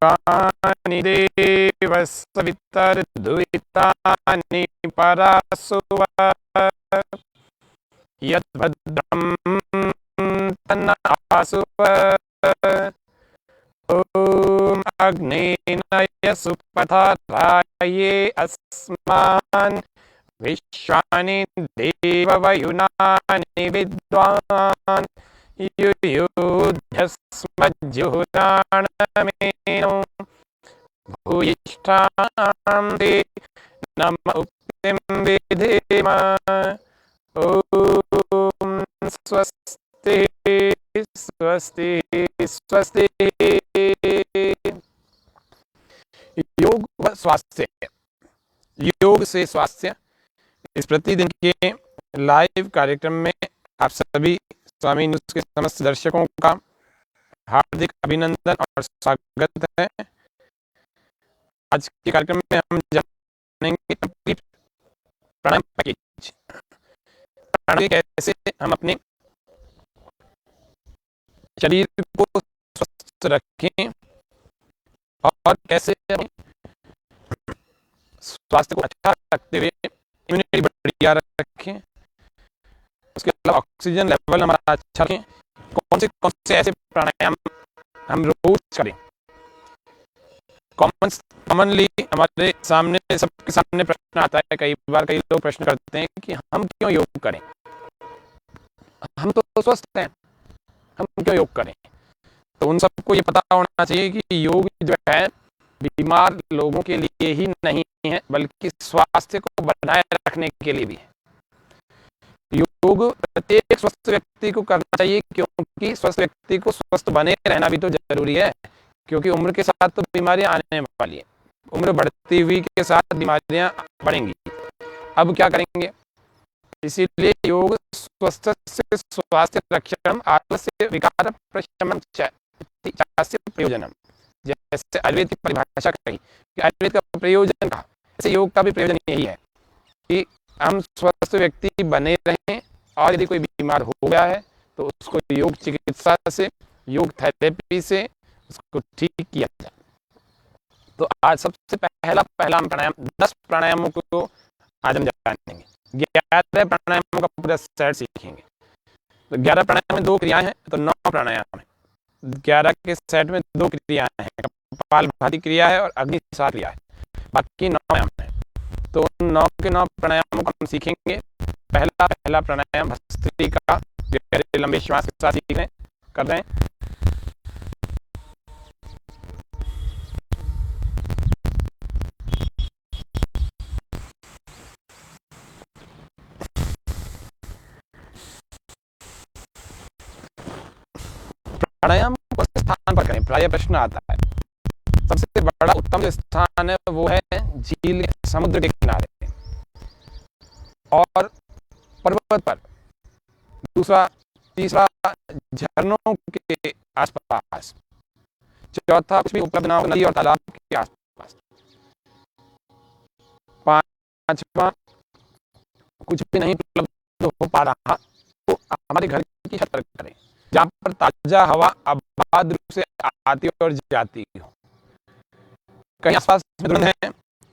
देवानि देवसवितर्दुहितानि परासुव यद्भद्रं तन्न आसुव। ॐ अग्नेय सुपथराये अस्मान् विश्वानि देववयुनानि विद्वान् युयुध्यस्मज्जुहुराणमेनो भूयिष्ठां ते नम उक्तिं विधेम। ॐ स्वस्ति स्वस्ति स्वस्ति। योग व स्वास्थ्य, योग से स्वास्थ्य, इस प्रतिदिन के लाइव कार्यक्रम में आप सभी स्वामी न्यूज के समस्त दर्शकों का हार्दिक अभिनंदन और स्वागत है। आज के कार्यक्रम में हम जानेंगे कंप्लीट प्राणायाम पैकेज, कैसे हम अपने शरीर को स्वस्थ रखें और कैसे स्वास्थ्य को अच्छा रखते हुए इम्यूनिटी बढ़िया रखें, उसके अलावा ऑक्सीजन लेवल हमारा अच्छा रखें। कौन से ऐसे प्राणायाम हम रोज करें। कॉमनली हमारे सामने सबके सामने प्रश्न आता है, कई बार कई लोग प्रश्न करते हैं कि हम क्यों योग करें, हम तो स्वस्थ हैं, हम क्यों योग करें। तो उन सबको ये पता होना चाहिए कि योग जो है बीमार लोगों के लिए ही नहीं है, बल्कि स्वास्थ्य को बनाए रखने के लिए भी है। योग प्रत्येक स्वस्थ व्यक्ति को करना चाहिए, क्योंकि स्वस्थ व्यक्ति को स्वस्थ बने रहना भी तो जरूरी है, क्योंकि उम्र के साथ तो बीमारियां आने वाली है, उम्र बढ़ती हुई के साथ बीमारियां बढ़ेंगी। अब क्या करेंगे, इसीलिए योग स्वस्थ से स्वास्थ्य रक्षणम आलस्य विकार प्रशमनम चास्य प्रयोजनम, जैसे आयुर्वेद की परिभाषा कही कि आयुर्वेद का प्रयोजन कहा, ऐसे योग का भी प्रयोजन यही है कि हम स्वस्थ व्यक्ति बने रहें, और यदि कोई बीमार हो गया है तो उसको योग चिकित्सा से, योग थेरेपी से उसको ठीक किया जाए। तो आज सबसे पहला हम प्राणायाम 10 प्राणायामों को आज हम जानेंगे। 11 प्राणायामों का पूरा सेट सीखेंगे। तो 11 प्राणायाम में 2 क्रियाएं हैं, तो 9 प्राणायाम है। 11 के सेट में 2 क्रियाएं हैं, कपालभाति क्रिया है और अग्निसार क्रिया है, बाकी 9 प्राणायाम है। तो 9 के 9 प्राणायामों को हम सीखेंगे। पहला प्राणायाम भस्त्रिका, गहरे लंबे श्वास के साथ सीख रहे हैं, कर रहे हैं। प्राणायाम को स्थान पर करें, प्राय प्रश्न आता है। सबसे बड़ा उत्तम जो स्थान है वो है झील, समुद्र के किनारे और पर्वत पर। दूसरा, तीसरा झरनों के आसपास। चौथा, कुछ भी उपलब्ध ना हो नदी और तालाब के आसपास। पांचवा, कुछ भी नहीं उपलब्ध हो पा रहा तो हमारे घर की छत पर करें, जहां पर ताजा हवा आबाद रूप से आती और जाती हो। कहीं आसपास में दुल्हन है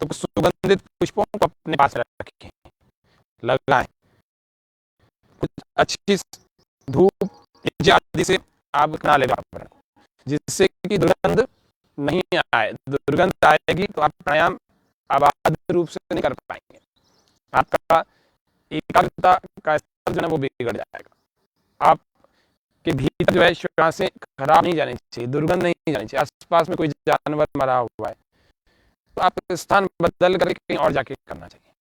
तो कुछ सुगंधित पुष्पों को अपने पास रखें, लगाएं। कुछ अच्छी धूप आदि से आप बना ले, जिससे कि दुर्गंध नहीं आए। दुर्गंध आएगी तो आप प्राणायाम आबाद रूप से नहीं कर पाएंगे, आपका एकाग्रता का स्तर जो है वो बिगड़ जाएगा। आप के भीतर जो है श्वासें खराब नहीं जानी चाहिए, दुर्गंध नहीं जानी चाहिए। आसपास में कोई जानवर मरा हुआ है तो आप स्थान बदल करके कहीं और जाके करना चाहिए,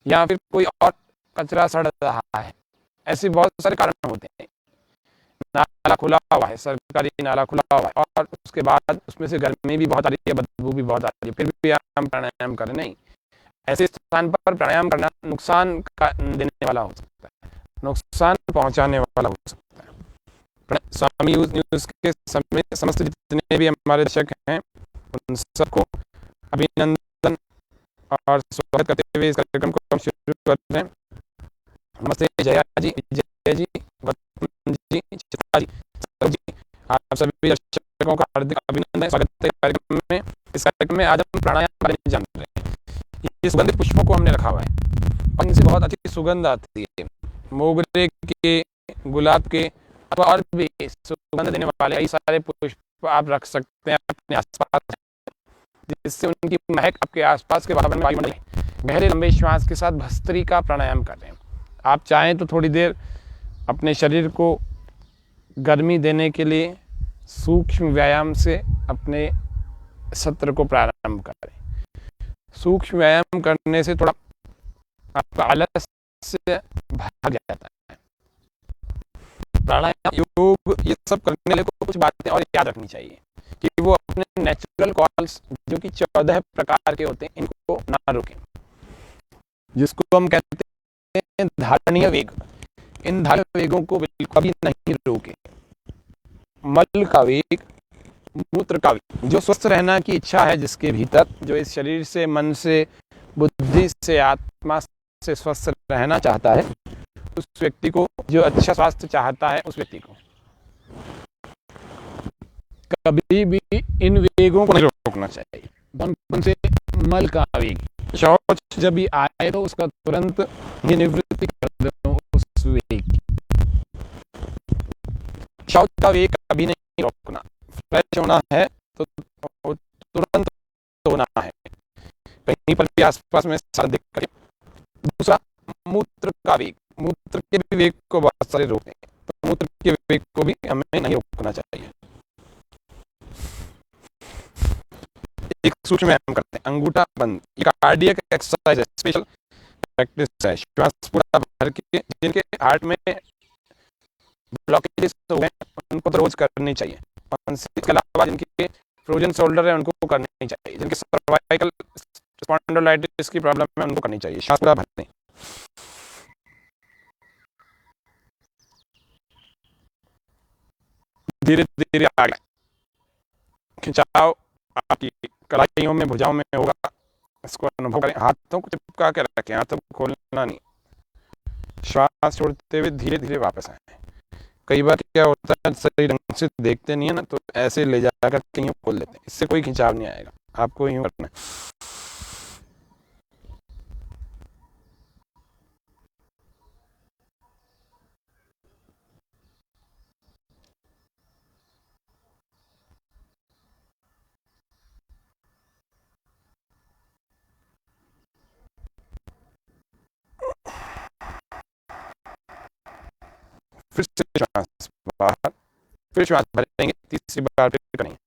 या फिर कोई और कचरा सड़ रहा है। ऐसे बहुत सारे कारण होते हैं। नाला खुला हुआ है, सरकारी नाला खुला हुआ है, और उसके बाद उसमें से गर्मी भी बहुत आ रही है, बदबू भी बहुत आ रही है, फिर भी हम प्राणायाम करें नहीं। ऐसे स्थान पर प्राणायाम करना नुकसान देने वाला हो सकता है, नुकसान पहुंचाने वाला हो सकता है। स्वामी न्यूज के समस्त जितने भी हमारे दर्शक हैं उन सबको अभिनंदन और स्वागत करते हुए इस कार्यक्रम को शुरू करते हैं। नमस्ते, जया जी, जय जी, जी, चित्रा जी, जी, आप सभी दर्शकों का हार्दिक अभिनंदन, स्वागत है कार्यक्रम इस कार्यक्रम में आज हम प्राणायाम के बारे में जान रहे हैं। ये सुगंधित पुष्पों को हमने रखा हुआ है और इनसे बहुत अच्छी सुगंध आती है। मोगरे के, गुलाब के अथवा और भी सुगंध देने वाले कई सारे पुष्प आप रख सकते हैं अपने आसपास, जिससे उनकी महक आपके आसपास के वातावरण में वायुमंडल में। गहरे लंबे श्वास के साथ भस्त्रिका प्राणायाम कर रहे हैं। आप चाहें तो थोड़ी देर अपने शरीर को गर्मी देने के लिए सूक्ष्म व्यायाम से अपने सत्र को प्रारंभ करें। सूक्ष्म व्यायाम करने से थोड़ा आपका आलस्य भाग जाता है। प्राणायाम, योग, ये सब करने वाले को कुछ बातें और याद रखनी चाहिए कि वो अपने नेचुरल कॉल्स जो कि 14 प्रकार के होते हैं, इनको ना रोकें, जिसको हम कहते हैं धारणीय वेग। इन धारणीय वेगों को बिल्कुल भी नहीं रोकें। मल का वेग, मूत्र का वेग, जो स्वस्थ रहना की इच्छा है जिसके भीतर, जो इस शरीर से, मन से, बुद्धि से, आत्मा से स्वस्थ रहना चाहता है, उस व्यक्ति को, जो अच्छा स्वास्थ्य चाहता है, उस व्यक्ति को कभी भी इन वेगों को नहीं रोकना चाहिए। कौन से? मल का वेग, शौच जब भी आए तो उसका तुरंत ही निवृत्ति कर दो उस वेग की। शौच का वेग कभी नहीं रोकना। फ्रेश होना है तो तुरंत होना है, कहीं पर भी आसपास में दिख करे। दूसरा, मूत्र का वेग, मूत्र के भी वेग को बहुत सारे रोकते हैं, तो मूत्र के वेग को भी हमें नहीं रोकना चाहिए। एक सूक्ष्म व्यायाम करते हैं, अंगूठा बंद। ये कार्डियक एक्सरसाइज है, स्पेशल प्रैक्टिस है। श्वास पूरा भर के, जिनके हार्ट में ब्लॉकेजेस हो गए उनको तो रोज करनी चाहिए। इसके अलावा जिनके फ्रोजन शोल्डर है उनको करनी चाहिए। जिनके सर्वाइकल स्पॉन्डिलोलाइटिस की प्रॉब्लम है उनको करनी चाहिए। श्वास पूरा भरते हैं। धीरे धीरे आगे खिंचाव आपकी कलाइयों में, भुजाओं में होगा, इसको अनुभव करें। हाथों को चिपका के रखें, हाथों को खोलना नहीं। श्वास छोड़ते हुए धीरे धीरे वापस आए। कई बार क्या होता है, सही ढंग से देखते नहीं है ना, तो ऐसे ले जाकर कहीं खोल देते हैं, इससे कोई खिंचाव नहीं आएगा। आपको यूं करना है। फिर से श्वास बाहर, फिर श्वास भरेंगे, तीसरी बार फिर करेंगे।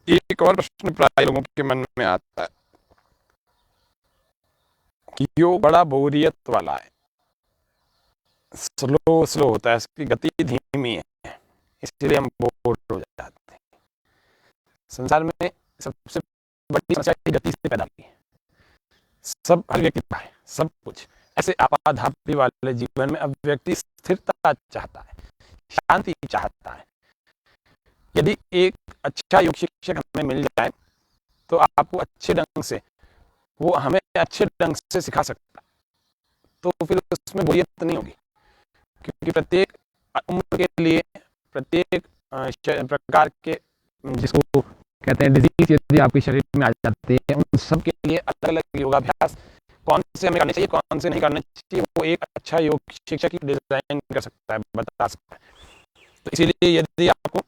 एक और प्रश्न प्राय लोगों के मन में आता है कि योग बड़ा बोरियत वाला है, स्लो होता है, इसकी गति धीमी है, इसलिए हम बोर हो जाते हैं। संसार में सबसे बड़ी समस्या गति से पैदा होती है। सब, हर व्यक्ति है, सब कुछ ऐसे आपाधापी वाले जीवन में अब व्यक्ति स्थिरता चाहता है, शांति चाहता है। यदि एक अच्छा योग शिक्षक हमें मिल जाए तो आपको अच्छे ढंग से, वो हमें अच्छे ढंग से सिखा सकता है, तो फिर उसमें बोरियत नहीं होगी। क्योंकि प्रत्येक उम्र के लिए, प्रत्येक प्रकार के, जिसको कहते हैं डिजीज, यदि आपके शरीर में आ जाते हैं, उन सब के लिए अलग अलग योगाभ्यास कौन से हमें करने चाहिए, कौन से नहीं करने चाहिए, वो एक अच्छा योग शिक्षक ही डिजाइन कर सकता है, बता सकता है। तो इसीलिए यदि आपको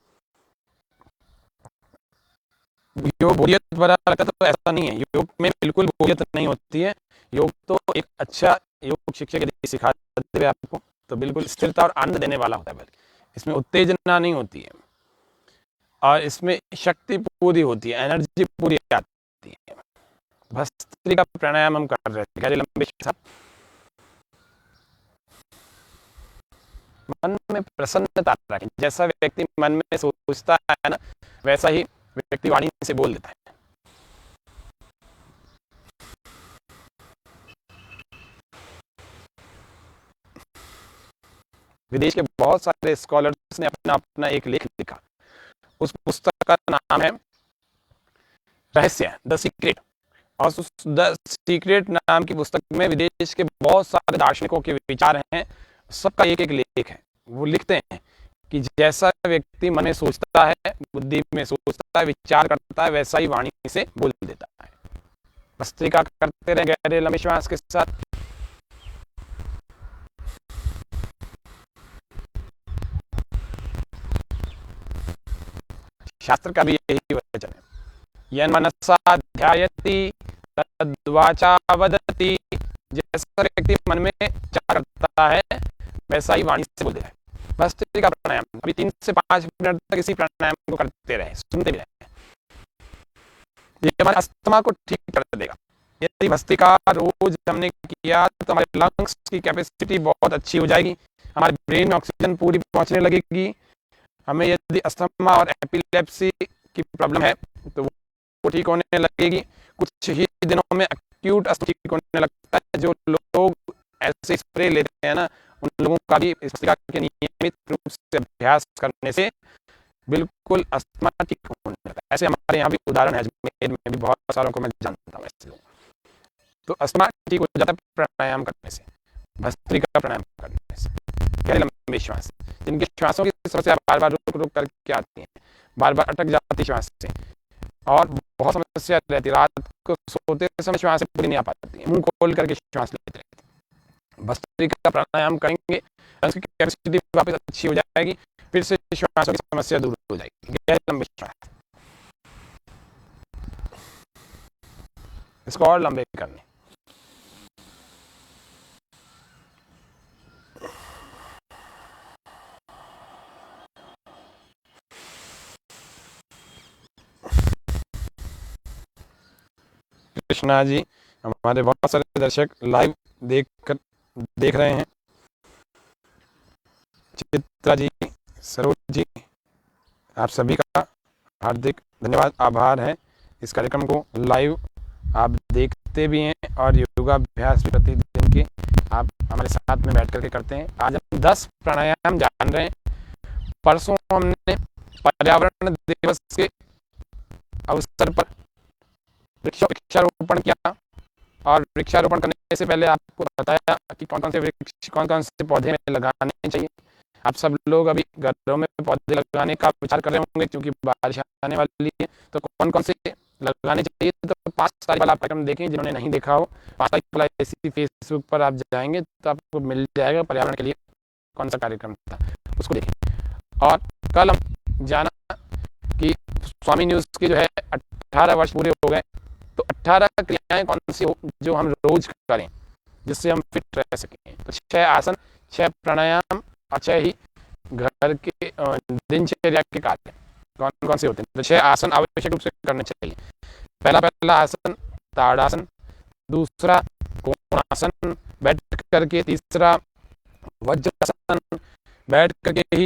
योग बोरियत भरा लगता है तो ऐसा नहीं है, योग में बिल्कुल बोरियत नहीं होती है। योग तो एक अच्छा योग शिक्षक यदि सिखा देते हुए आपको, तो बिल्कुल स्थिरता और आनंद देने वाला होता है। बल्कि इसमें उत्तेजना नहीं होती है और इसमें शक्ति पूरी होती है, एनर्जी पूरी आती है। भस्त्रिका प्राणायाम हम कर रहे थे, गहरे लंबे साथ। मन में प्रसन्नता रखें। जैसा व्यक्ति मन में सोचता है ना, वैसा ही व्यक्ति वाणी से बोल देता है। विदेश के बहुत सारे स्कॉलर्स ने अपना अपना एक लेख लिखा। उस पुस्तक का नाम है रहस्य, द सीक्रेट। और उस द सीक्रेट नाम की पुस्तक में विदेश के बहुत सारे दार्शनिकों के विचार हैं, सबका एक एक लेख है। वो लिखते हैं कि जैसा व्यक्ति मन में सोचता है, बुद्धि में सोचता है, विचार करता है, वैसा ही वाणी से बोल देता है। भस्त्रिका करते रहे गहरे लंबे श्वास के साथ। शास्त्र का भी यही वचन है, यन मनसा ध्यायति तद्वाचा वदति। जैसा व्यक्ति मन में विचार करता है, वैसा ही वाणी से बोल देता है। भस्त्रिका प्राणायाम अभी 3 से 5 मिनट तक इसी प्राणायाम को करते रहे, सुनते भी रहे। ये हमारे अस्थमा को ठीक कर देगा। यदि भस्त्रिका रोज हमने किया तो हमारे लंग्स की कैपेसिटी बहुत अच्छी हो जाएगी, हमारे ब्रेन में ऑक्सीजन पूरी पहुंचने लगेगी। हमें यदि अस्थमा और एपिलेप्सी की प्रॉब्लम है तो वो ठीक होने लगेगी। कुछ ही दिनों में एक्यूट अस्थमा ठीक होने लगता है। जो लोग ऐसे स्प्रे लेते हैं ना, उन लोगों का भी इस भस्त्रिका के नियमित रूप से अभ्यास करने से बिल्कुल अस्थमा ठीक होने लगता है। ऐसे हमारे यहाँ भी उदाहरण है, अजमेर में भी बहुत सारों को मैं जानता हूँ ऐसे लोग। तो अस्थमा ठीक हो जाता है प्राणायाम करने से, भस्त्रिका प्राणायाम करने से, गहरे लंबे श्वास। जिनके श्वासों की समस्या बार बार रुक रुक करके आती है, बार बार अटक जाती श्वास से, और बहुत समस्या रहती है, रात को सोते समय श्वास पूरी नहीं आ पाती है, मुंह खोल करके श्वास लेते रहते हैं। भस्त्रिका प्राणायाम करेंगे, उसकी कैपेसिटी वापस अच्छी हो जाएगी, फिर से श्वासों की समस्या दूर हो जाएगी। गहरे लंबे श्वास, इसको और लंबे करने। कृष्णा जी, हमारे बहुत सारे दर्शक लाइव देख रहे हैं। चित्रा जी, सरोज जी, आप सभी का हार्दिक धन्यवाद, आभार है। इस कार्यक्रम को लाइव आप देखते भी हैं और योगाभ्यास भी प्रतिदिन के आप हमारे साथ में बैठ करके करते हैं। आज हम 10 प्राणायाम जान रहे हैं। परसों हमने पर्यावरण दिवस के अवसर पर वृक्षारोपण किया, और वृक्षारोपण करने से पहले आपको बताया कि कौन कौन से पौधे में लगाने चाहिए। आप सब लोग अभी घरों में पौधे लगाने का विचार कर रहे होंगे, क्योंकि बारिश आने वाली है, तो कौन कौन से लगाने चाहिए। तो 5 तारीख वाला कार्यक्रम देखें, जिन्होंने नहीं देखा हो। 5 तारीख वाला इसी फेसबुक पर आप जाएंगे तो आपको मिल जाएगा पर्यावरण के लिए कौन सा कार्यक्रम था, उसको देखें। और कल हम जाना कि स्वामी न्यूज़ के जो है 18 वर्ष पूरे हो गए, तो 18 क्रियाएं कौन सी हो जो हम रोज करें जिससे हम फिट रह सकें। तो 6 आसन, 6 प्राणायाम और 6 ही घर के दिनचर्या के कार्य कौन कौन से होते हैं। तो 6 आसन आवश्यक रूप से करने चाहिए। पहला आसन ताड़ासन, दूसरा कोणासन बैठ करके, तीसरा वज्रासन बैठ करके ही,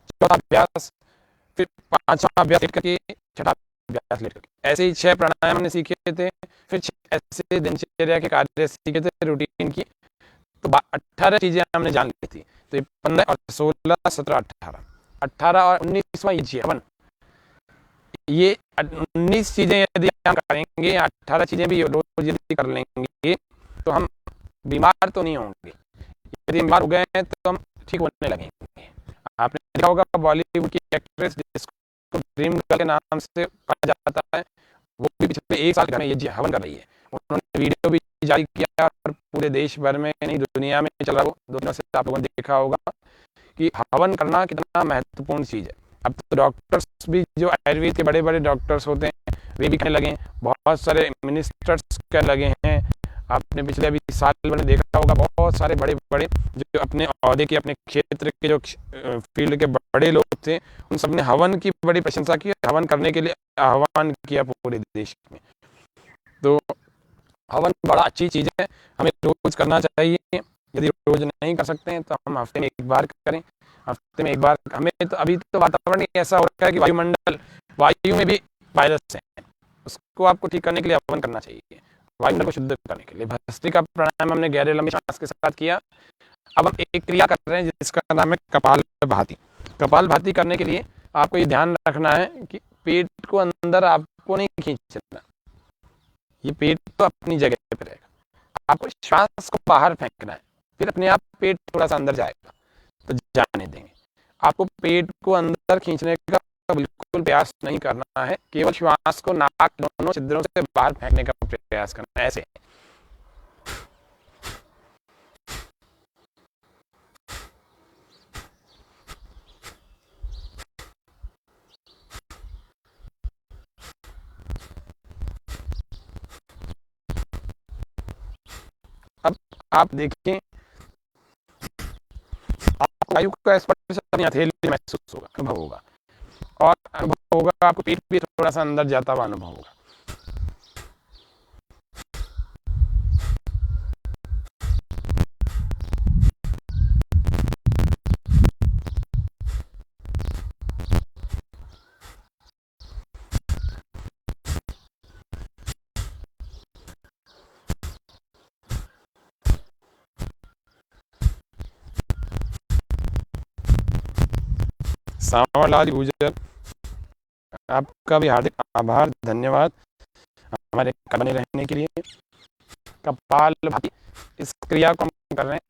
चौथा अभ्यास, फिर 5वां अभ्यास लेट करके, छठा अभ्यास लेट करके। ऐसे ही 6 प्राणायाम हमने सीखे थे। फिर 6 ऐसे दिनचर्या के कार्य सीखे थे रूटीन की। तो 18 चीजें हमने जान ली थी। तो ये 15 और 16, 17, 18 और 19वां ये हवन। ये 19 चीजें यदि हम करेंगे, 18 चीजें भी रोज यदि कर लेंगे तो हम बीमार तो नहीं होंगे। यदि हम बीमार हो गए हैं तो हम ठीक होने लगेंगे। आपने देखा होगा बॉलीवुड की एक्ट्रेस जिसको ड्रीम गर्ल के नाम से कहा जाता है, वो भी पिछले 1 साल में ये हवन कर रही है। उन्होंने वीडियो भी जारी किया और पूरे देश भर में, नहीं दुनिया में चल रहा। वो 2 दिनों से आप लोगों ने देखा होगा कि हवन करना कितना महत्वपूर्ण चीज़ है। अब तो डॉक्टर्स भी, जो आयुर्वेद के बड़े बड़े डॉक्टर्स होते हैं, वे भी कहने लगे हैं। बहुत सारे मिनिस्टर्स कहने लगे हैं। आपने पिछले अभी साल भर में देखा होगा, बहुत सारे बड़े बड़े जो अपने ओहदे के, अपने क्षेत्र के, जो फील्ड के बड़े लोग थे, उन सब ने हवन की बड़ी प्रशंसा की, हवन करने के लिए आह्वान किया पूरे देश में। तो हवन बड़ा अच्छी चीज़ है, हमें रोज करना चाहिए। यदि रोज नहीं कर सकते हैं तो हम हफ्ते में 1 बार करें। हफ्ते में 1 बार। हमें तो अभी तो वातावरण ऐसा हो रखा है कि वायुमंडल, वायु में भी वायरस है, उसको आपको ठीक करने के लिए हवन करना चाहिए, वायुमंडल को शुद्ध करने के लिए। भस्त्रिका प्राणायाम हमने गहरे लंबे श्वास के साथ किया। अब हम एक क्रिया कर रहे हैं जिसका नाम है कपालभाति। कपालभाति करने के लिए आपको ये ध्यान रखना है कि पेट को अंदर आपको नहीं खींचना, ये पेट तो अपनी जगह पे रहेगा। आपको श्वास को बाहर फेंकना है, फिर अपने आप पेट थोड़ा सा अंदर जाएगा, तो जाने देंगे। आपको पेट को अंदर खींचने का बिल्कुल प्रयास नहीं करना है, केवल श्वास को नाक दोनों छिद्रों से बाहर फेंकने का प्रयास करना है, ऐसे। अब आप देखिए, आपको वायु का स्पर्श अपनी हथेली महसूस होगा, अनुभव होगा, और अनुभव होगा आपको पेट भी थोड़ा सा अंदर जाता हुआ अनुभव होगा। सांवरलाल गुर्जर, आपका भी हार्दिक आभार, धन्यवाद हमारे बने रहने के लिए। कपालभाति इस क्रिया को हम कर रहे हैं,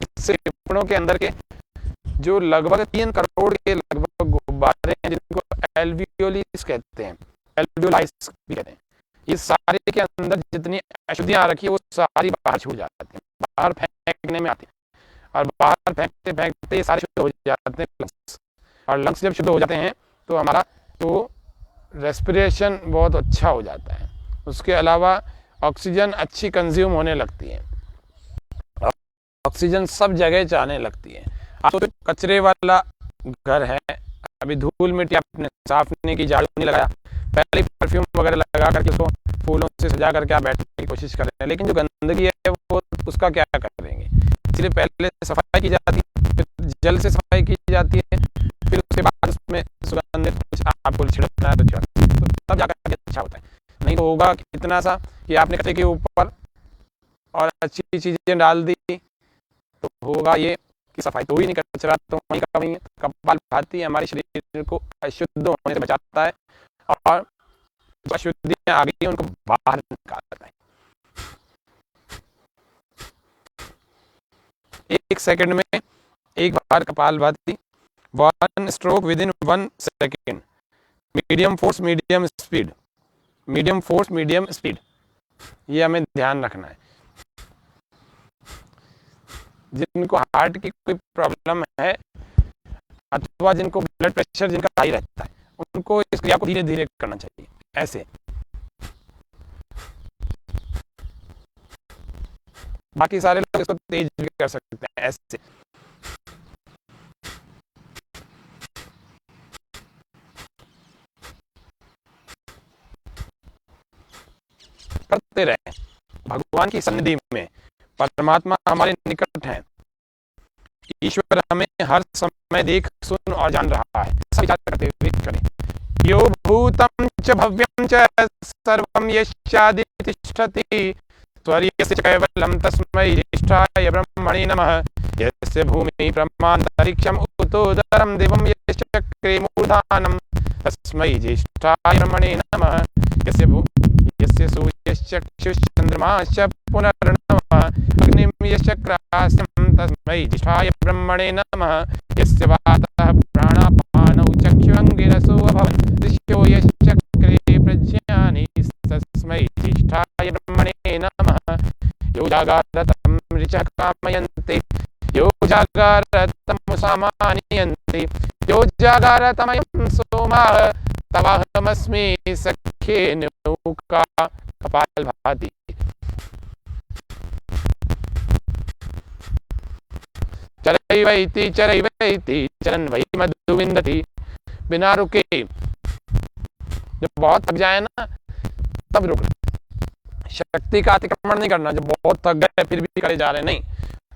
इससे फेफड़ों के अंदर के जो लगभग 3 करोड़ के लगभग गुब्बारे हैं, जिनको एल्वियोलिस कहते हैं, एल्वियोलाइस भी कहते हैं, ये सारे के अंदर जितनी अशुद्धियां रखी है वो सारी बाहर छूट जाती हैं, बाहर फेंकने में आती है, और बाहर फेंकते फेंकते ये सारे शुद्ध हो जाते हैं लंग्स, और लंग्स जब शुद्ध हो जाते हैं तो हमारा तो रेस्पिरेशन बहुत अच्छा हो जाता है। उसके अलावा ऑक्सीजन अच्छी कंज्यूम होने लगती है, ऑक्सीजन सब जगह जाने लगती है। आप तो कचरे वाला घर है, अभी धूल मिट्टी आपने साफ नहीं की, झाड़ू नहीं लगाया, पहले परफ्यूम वगैरह लगा करके उसको फूलों से सजा करके आप बैठने की कोशिश कर रहे हैं, लेकिन जो गंदगी है वो उसका क्या करेंगे, इसलिए पहले सफाई की जाती है, फिर जल से सफाई की जाती है, फिर उसके बाद उसमें सुगंधित कुछ आपको छिड़कना है तो तब जाकर अच्छा होता है। नहीं तो होगा कितना सा कि आपने कचरे के ऊपर और अच्छी चीजें डाल दी तो होगा ये कि सफाई तो ही नहीं, कचरा तो वहीं का वहीं है। कपालभाति हमारे शरीर को अशुद्ध होने से बचाता है, और जो अशुद्धियां आ गई हैं उनको बाहर निकालता है। 1 सेकंड में एक बार kapalbhati, 1 stroke within 1 second, medium force medium speed, medium force medium speed, ये हमें ध्यान रखना है। जिनको हार्ट की कोई प्रॉब्लम है अथवा जिनको ब्लड प्रेशर जिनका हाई रहता है, उनको इस क्रिया को धीरे धीरे करना चाहिए, ऐसे। बाकी सारे लोग इसको तेज भी कर सकते हैं, ऐसे। करते रहे, भगवान की सन्निधि में परमात्मा हमारे निकट है, ईश्वर हमें हर समय देख सुन और जान रहा है, विचार करते हुए करें। यो भूतं च भव्यं च सर्वं यस्यादिति तिष्ठति, त्वर्यस्य च कैवलं तस्मै ज्येष्ठाय ब्रह्मणे नमः। यस्य भूमि ब्रह्मान्तरिक्षम् उतोदरं दिवं यश्चक्रे मूर्धानं, तस्मै ज्येष्ठाय ब्रह्मणे नमः। यस्य सूर्यश्चक्षुश्चन्द्रमाश्च पुनर्नवः, अग्निं यश्चक्रास्यं, तस्मै ज्येष्ठाय ब्रह्मणे नमः। यस्य वातः प्राणापानौ चक्षुरङ्गिरसो अभवन्, ऋषयो यश्चक्रे प्रज्ञानि, तस्मै ज्येष्ठाय ब्रह्मणे नमः। यो जागारतं ऋचः कामयन्ति, यो जागारतं सामान्यन्ति, यो जागारतमयं सोमः, तवाहमस्मि सख्ये नौका। कपालभाति। चरैवैति चरैवैति चरन् वै मधु विन्दति, बिना रुके, जब बहुत थक जाए ना तब रुकना, शक्ति का अतिक्रमण नहीं करना। जब बहुत थक गए फिर भी करे जा रहे, नहीं,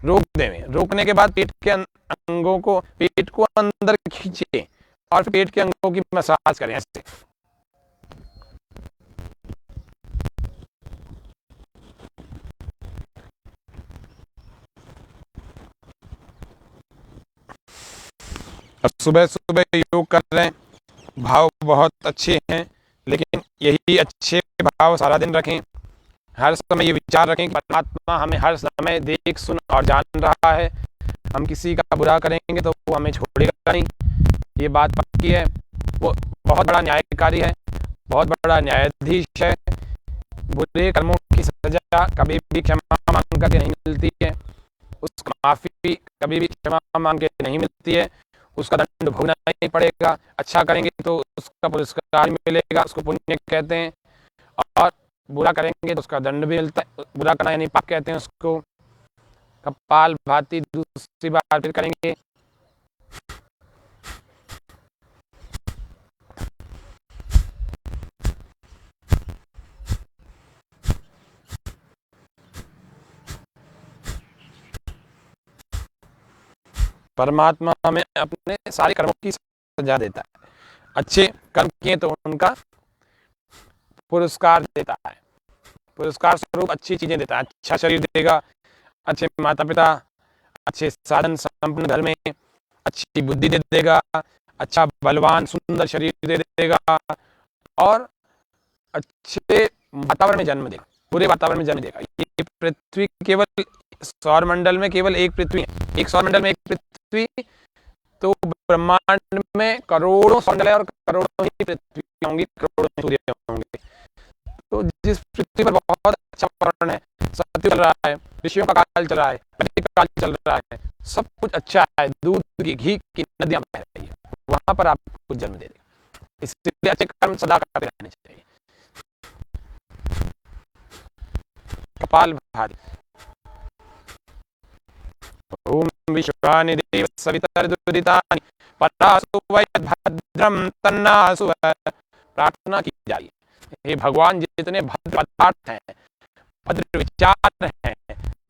रोक दें। रोकने के बाद पेट के अंगों को, पेट को अंदर खींचे और पेट के अंगों की मसाज करें, ऐसे। अब सुबह सुबह योग कर रहे हैं, भाव बहुत अच्छे हैं, लेकिन यही अच्छे भाव सारा दिन रखें। हर समय ये विचार रखें कि परमात्मा हमें हर समय देख सुन और जान रहा है। हम किसी का बुरा करेंगे तो वो हमें छोड़ेगा नहीं, ये बात पक्की है। वो बहुत बड़ा न्यायकारी है, बहुत बड़ा न्यायाधीश है। बुरे कर्मों की सजा कभी भी क्षमा मांग करके नहीं मिलती है, उसको माफी कभी भी क्षमा मांग के नहीं मिलती है। उसका दंड भोगना ही पड़ेगा। अच्छा करेंगे तो उसका पुरस्कार मिलेगा, उसको पुण्य कहते हैं, और बुरा करेंगे तो उसका दंड भी मिलता है। बुरा करना यानी पाप कहते हैं उसको। कपाल भाती दूसरी बार फिर करेंगे। परमात्मा हमें अपने सारे कर्मों की सजा देता है। अच्छे कर्म किए तो उनका पुरस्कार देता है, पुरस्कार स्वरूप अच्छी चीजें देता है। अच्छा शरीर देगा, अच्छे माता पिता, अच्छे साधन संपन्न घर में अच्छी बुद्धि दे देगा, अच्छा बलवान सुंदर शरीर दे देगा, और अच्छे वातावरण में जन्म देगा, पूरे वातावरण में जन्म देगा। ये पृथ्वी केवल सौर मंडल में केवल एक पृथ्वी है, एक सौर मंडल में एक पृथ्वी, तो ब्रह्मांड में करोड़ों सौर मंडल है और करोड़ों ही पृथ्वी होंगी, करोड़ों सूर्य होंगे। तो जिस पृथ्वी पर बहुत अच्छा वातावरण है, सत्य चल रहा है, ऋषियों का काल चल रहा है, वैदिक काल चल रहा है, सब कुछ अच्छा है, दूध की घी की नदियां बह रही है, वहां पर आपको जन्म दे देगा। इसलिए अच्छे कर्म सदा करते रहने चाहिए। कपाल भाती। ओम विश्वानि देव सवितर्दुदितानि परासु भद्रम तन्नासु। प्रार्थना की जाए, हे भगवान जितने भद्र पदार्थ हैं, भद्र विचार हैं,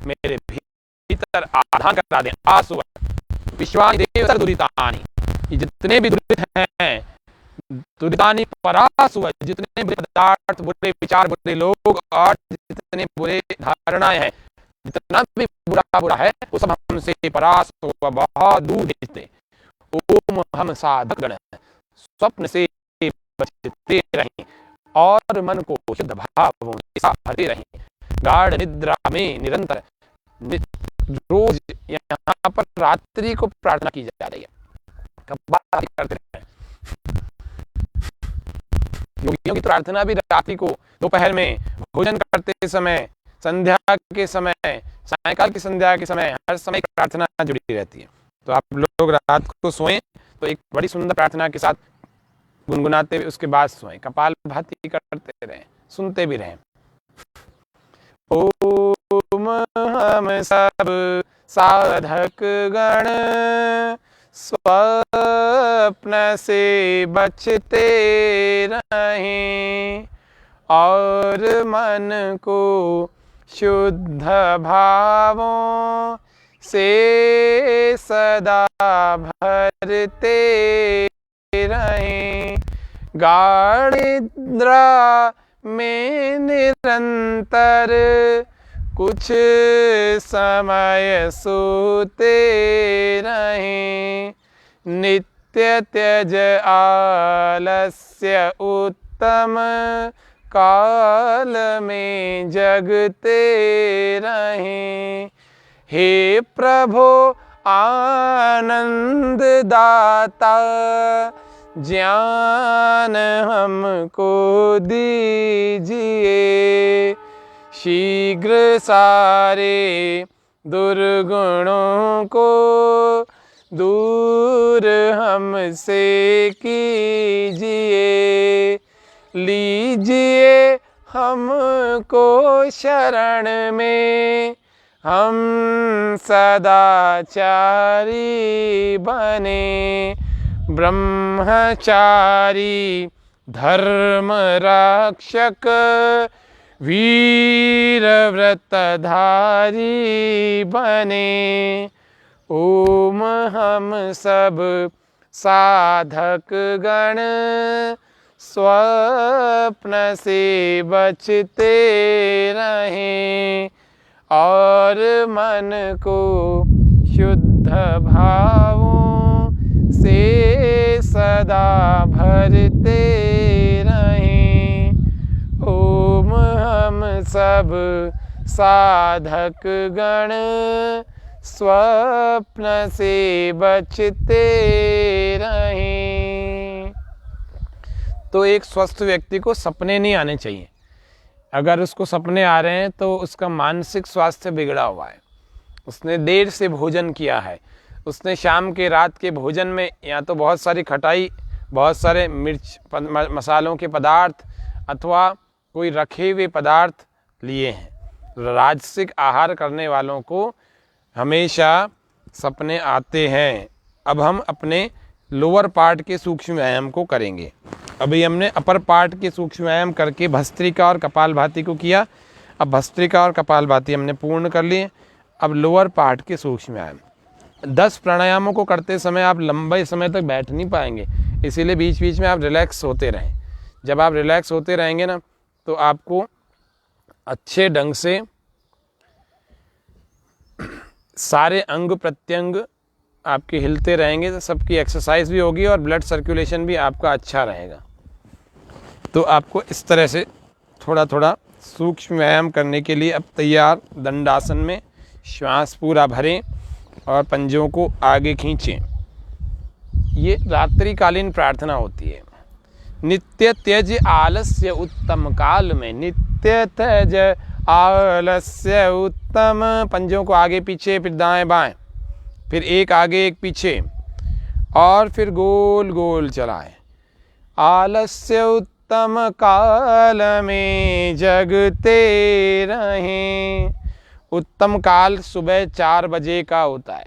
मेरे भीतर आधान करा दें। आसु विश्वानि देव सर्वदुरितानि, ये जितने भी दुरित हैं, दुरितानि परासु, जितने बुरे पदार्थ, बुरे विचार, बुरे लोग और जितने बुरे धारणाएं हैं, जितना भी बुरा है वो सब हमसे परास बहुत दूर भेजते। ओम हम साधक गण स्वप्न से बचते रहें और मन को शुद्ध भावों के साथ भरते रहें। गाढ़ निद्रा में निरंतर रोज यहाँ पर रात्रि को प्रार्थना की जा रही है, कपाल करते रहें। योगियों की प्रार्थना भी रात्रि को, दोपहर में, भोजन करते समय, संध्या के समय, सायकाल की संध्या के समय, हर समय प्रार्थना जुड़ी रहती है। तो आप लोग रात को सोएं तो एक बड़ी सुंदर प्रार्थना के साथ गुनगुनाते हुए उसके बाद सोएं, कपाल भाती करते रहें, सुनते भी रहें। ओम हम सब साधक गण स्वप्न से बचते रहें और मन को शुद्ध भावों से सदा भरते रहें। गाढ़ निद्रा में निरंतर कुछ समय सोते रहें। नित्य त्यज आलस्य उत्तम काल में जगते रहें। हे प्रभो आनंद दाता, ज्ञान हमको दीजिए। शीघ्र सारे दुर्गुणों को दूर हमसे कीजिए। लीजिए हमको शरण में, हम सदाचारी बने। ब्रह्मचारी धर्म रक्षक वीर व्रतधारी बने। ओम हम सब साधक गण स्वप्न से बचते रहें और मन को शुद्ध भावों से सदा भरते रहें। ओम हम सब साधक गण स्वप्न से बचते रहें। तो एक स्वस्थ व्यक्ति को सपने नहीं आने चाहिए। अगर उसको सपने आ रहे हैं तो उसका मानसिक स्वास्थ्य बिगड़ा हुआ है, उसने देर से भोजन किया है, उसने शाम के रात के भोजन में या तो बहुत सारी खटाई, बहुत सारे मिर्च मसालों के पदार्थ अथवा कोई रखे हुए पदार्थ लिए हैं। राजसिक आहार करने वालों को हमेशा सपने आते हैं। अब हम अपने लोअर पार्ट के सूक्ष्म व्यायाम को करेंगे। अभी हमने अपर पार्ट के सूक्ष्म व्यायाम करके भस्त्रिका और कपालभाति को किया। अब भस्त्रिका और कपालभाति हमने पूर्ण कर लिए। अब लोअर पार्ट के सूक्ष्म व्यायाम 10 प्राणायामों को करते समय आप लंबे समय तक बैठ नहीं पाएंगे, इसीलिए बीच बीच में आप रिलैक्स होते रहें। जब आप रिलैक्स होते रहेंगे ना तो आपको अच्छे ढंग से सारे अंग प्रत्यंग आपके हिलते रहेंगे, तो सबकी एक्सरसाइज भी होगी और ब्लड सर्कुलेशन भी आपका अच्छा रहेगा। तो आपको इस तरह से थोड़ा थोड़ा सूक्ष्म व्यायाम करने के लिए अब तैयार। दंडासन में श्वास पूरा भरें और पंजों को आगे खींचें। ये रात्रिकालीन प्रार्थना होती है। नित्य त्यज आलस्य उत्तम काल में, नित्य त्यज आलस्य उत्तम। पंजों को आगे पीछे, फिर दाएं बाएं, फिर एक आगे एक पीछे और फिर गोल गोल चलाएं। आलस्य उत्तम काल में जगते रहें। उत्तम काल सुबह 4 बजे का होता है।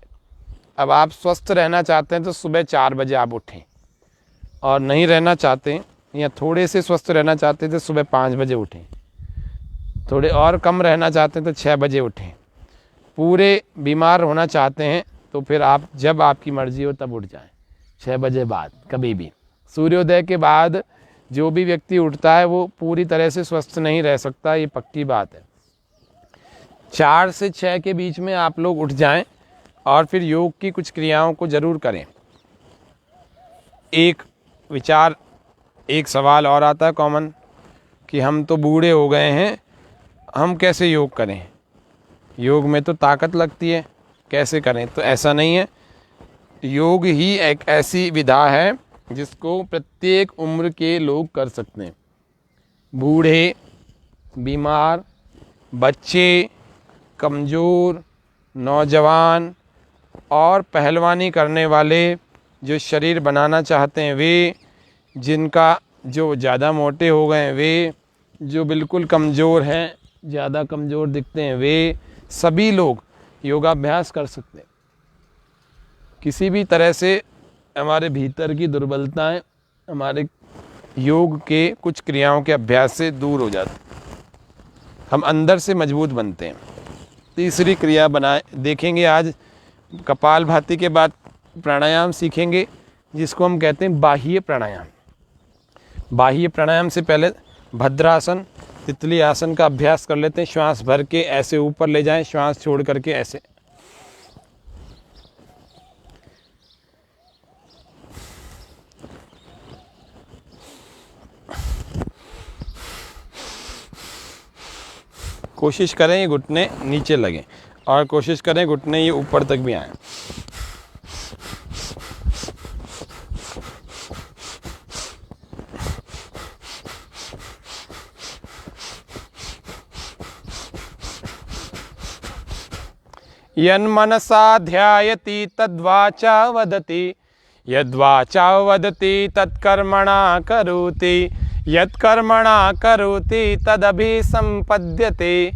अब आप स्वस्थ रहना चाहते हैं तो सुबह 4 बजे आप उठें, और नहीं रहना चाहते या थोड़े से स्वस्थ रहना चाहते हैं तो सुबह 5 बजे उठें। थोड़े और कम रहना चाहते हैं तो 6 बजे उठें। पूरे बीमार होना चाहते हैं तो फिर आप जब आपकी मर्जी हो तब उठ जाएं, 6 बजे बाद कभी भी। सूर्योदय के बाद जो भी व्यक्ति उठता है वो पूरी तरह से स्वस्थ नहीं रह सकता, ये पक्की बात है। 4 से 6 के बीच में आप लोग उठ जाएं और फिर योग की कुछ क्रियाओं को ज़रूर करें। एक सवाल और आता है कॉमन कि हम तो बूढ़े हो गए हैं, हम कैसे योग करें? योग में तो ताकत लगती है, कैसे करें? तो ऐसा नहीं है। योग ही एक ऐसी विधा है जिसको प्रत्येक उम्र के लोग कर सकते हैं। बूढ़े, बीमार, बच्चे, कमज़ोर, नौजवान और पहलवानी करने वाले, जो शरीर बनाना चाहते हैं वे, जिनका जो ज़्यादा मोटे हो गए हैं वे, जो बिल्कुल कमज़ोर हैं, ज़्यादा कमज़ोर दिखते हैं वे, सभी लोग योगाभ्यास कर सकते हैं। किसी भी तरह से हमारे भीतर की दुर्बलताएं हमारे योग के कुछ क्रियाओं के अभ्यास से दूर हो जाती, हम अंदर से मजबूत बनते हैं। तीसरी क्रिया देखेंगे आज। कपालभाति के बाद प्राणायाम सीखेंगे जिसको हम कहते हैं बाह्य प्राणायाम। बाह्य प्राणायाम से पहले भद्रासन, तितली आसन का अभ्यास कर लेते हैं। श्वास भर के ऐसे ऊपर ले जाएं, श्वास छोड़ करके ऐसे। कोशिश करें ये घुटने नीचे लगें और कोशिश करें घुटने ये ऊपर तक भी आएं। यन्मनसा ध्यायति तद्वाचा वदति, यद्वाचा वदति तत्कर्मणा करोति, यत्कर्मणा करोति तदभिसंपद्यते।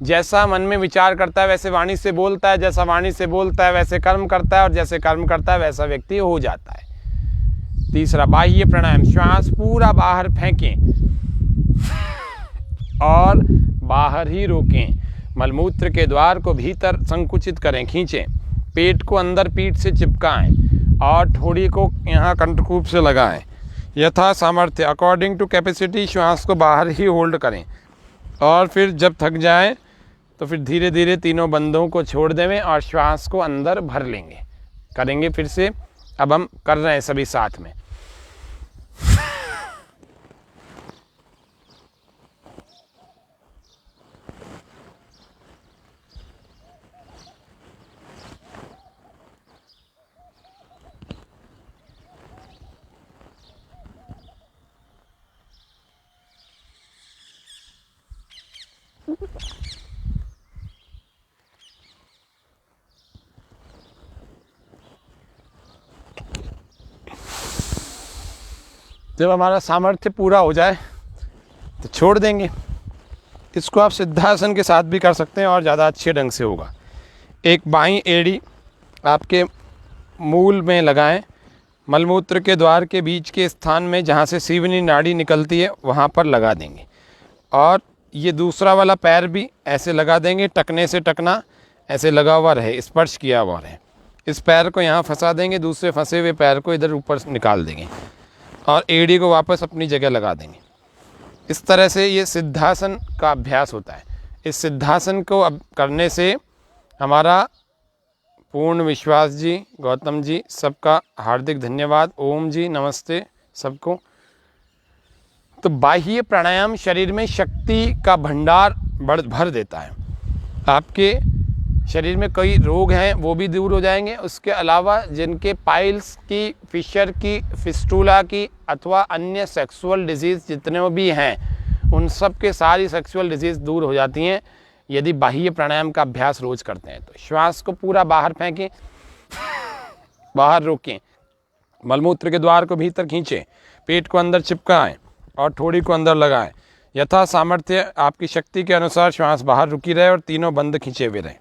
जैसा मन में विचार करता है वैसे वाणी से बोलता है, जैसा वाणी से बोलता है वैसे कर्म करता है, और जैसे कर्म करता है वैसा व्यक्ति हो जाता है। तीसरा बाह्य प्राणायाम, श्वास पूरा बाहर फेंकें और बाहर ही रोकें। मलमूत्र के द्वार को भीतर संकुचित करें, खींचें। पेट को अंदर पीठ से चिपकाएं और ठोड़ी को यहाँ कंठकूप से लगाएं। यथा सामर्थ्य, अकॉर्डिंग टू कैपेसिटी, श्वास को बाहर ही होल्ड करें और फिर जब थक जाएं तो फिर धीरे धीरे तीनों बंदों को छोड़ देवें और श्वास को अंदर भर लेंगे। करेंगे फिर से। अब हम कर रहे हैं सभी साथ में। जब हमारा सामर्थ्य पूरा हो जाए तो छोड़ देंगे। इसको आप सिद्धासन के साथ भी कर सकते हैं और ज़्यादा अच्छे ढंग से होगा। एक बाईं एड़ी आपके मूल में लगाएं, मलमूत्र के द्वार के बीच के स्थान में जहाँ से सीवनी नाड़ी निकलती है वहाँ पर लगा देंगे। और ये दूसरा वाला पैर भी ऐसे लगा देंगे, टकने से टकना ऐसे लगा हुआ रहे, स्पर्श किया हुआ रहे। इस पैर को यहाँ फंसा देंगे, दूसरे फंसे हुए पैर को इधर ऊपर निकाल देंगे और एड़ी को वापस अपनी जगह लगा देंगे। इस तरह से ये सिद्धासन का अभ्यास होता है। इस सिद्धासन को अब करने से हमारा पूर्ण विश्वास जी, गौतम जी, सबका हार्दिक धन्यवाद। ओम जी, नमस्ते सबको। तो बाह्य प्राणायाम शरीर में शक्ति का भंडार भर देता है। आपके शरीर में कई रोग हैं वो भी दूर हो जाएंगे। उसके अलावा जिनके पाइल्स की, फिशर की, फिस्टूला की अथवा अन्य सेक्सुअल डिजीज़ जितने भी हैं, उन सब के सारी सेक्सुअल डिजीज़ दूर हो जाती हैं यदि बाह्य प्राणायाम का अभ्यास रोज़ करते हैं। तो श्वास को पूरा बाहर फेंकें, बाहर रोकें, मलमूत्र के द्वार को भीतर खींचें, पेट को अंदर चिपकाएं और ठोड़ी को अंदर लगाएं। यथा सामर्थ्य आपकी शक्ति के अनुसार श्वास बाहर रुकी रहे और तीनों बंद खींचे हुए रहें।